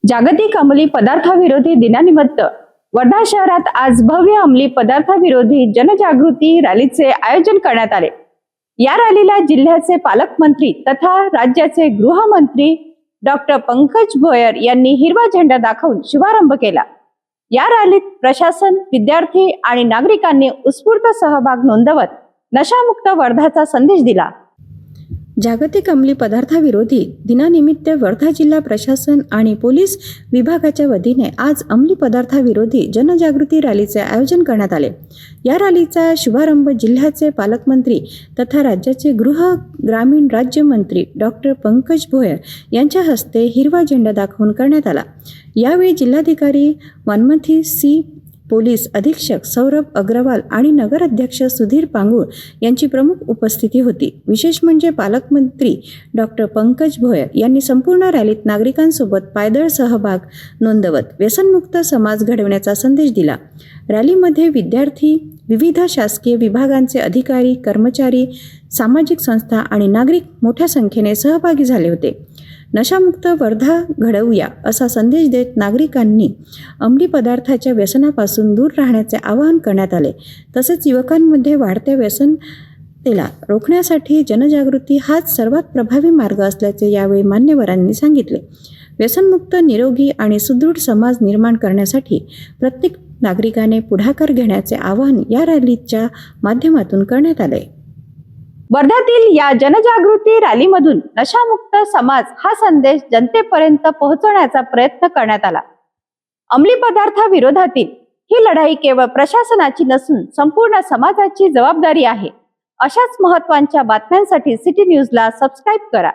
जागतिक अंमली पदार्थाविरोधी दिनानिमित्त वर्धा शहरात आज भव्य अंमली पदार्थाविरोधी जनजागृती रॅलीचे आयोजन करण्यात आले। या रॅलीला जिल्ह्याचे पालकमंत्री तथा राज्याचे गृहमंत्री डॉक्टर पंकज भोयर यांनी हिरवा झेंडा दाखवून शुभारंभ केला। या रॅलीत प्रशासन, विद्यार्थी आणि नागरिकांनी उत्स्फूर्त सहभाग नोंदवत नशामुक्त वर्धाचा संदेश दिला। जागतिक अंमली पदार्थाविरोधी दिनानिमित्त वर्धा जिल्हा प्रशासन आणि पोलीस विभागाच्या वतीने आज अंमली पदार्थाविरोधी जनजागृती रॅलीचे आयोजन करण्यात आले। या रॅलीचा शुभारंभ जिल्ह्याचे पालकमंत्री तथा राज्याचे ग्रामीण राज्यमंत्री डॉक्टर पंकज भोयर यांच्या हस्ते हिरवा झेंडा दाखवून करण्यात आला। यावेळी जिल्हाधिकारी वनमथी सी, पोलीस अधीक्षक सौरभ अग्रवाल आणि नगराध्यक्ष सुधीर पांगुळ यांची प्रमुख उपस्थिती होती। विशेष म्हणजे पालकमंत्री डॉक्टर पंकज भोयर यांनी संपूर्ण रॅलीत नागरिकांसोबत पायदळ सहभाग नोंदवत व्यसनमुक्त समाज घडवण्याचा संदेश दिला। रॅलीमध्ये विद्यार्थी, विविध शासकीय विभागांचे अधिकारी, कर्मचारी, सामाजिक संस्था आणि नागरिक मोठ्या संख्येने सहभागी झाले होते। नशामुक्त वर्धा घडवूया असा संदेश देत नागरिकांनी अंमली पदार्थाच्या व्यसनापासून दूर राहण्याचे आवाहन करण्यात आले। तसेच युवकांमध्ये वाढत्या व्यसनतेला रोखण्यासाठी जनजागृती हाच सर्वात प्रभावी मार्ग असल्याचे यावेळी मान्यवरांनी सांगितले। व्यसनमुक्त, निरोगी आणि सुदृढ समाज निर्माण करण्यासाठी प्रत्येक नागरिकाने पुढाकार घेण्याचे आवाहन या रॅलीच्या माध्यमातून करण्यात आले। वर्ध्यातील या जनजागृती रॅलीमधून नशामुक्त समाज हा संदेश जनतेपर्यंत पोहोचवण्याचा प्रयत्न करण्यात आला। अंमली पदार्थाविरोधातील ही लढाई केवळ प्रशासनाची नसून संपूर्ण समाजाची जबाबदारी आहे। अशाच महत्त्वाच्या बातम्यांसाठी सिटी न्यूजला सबस्क्राईब करा।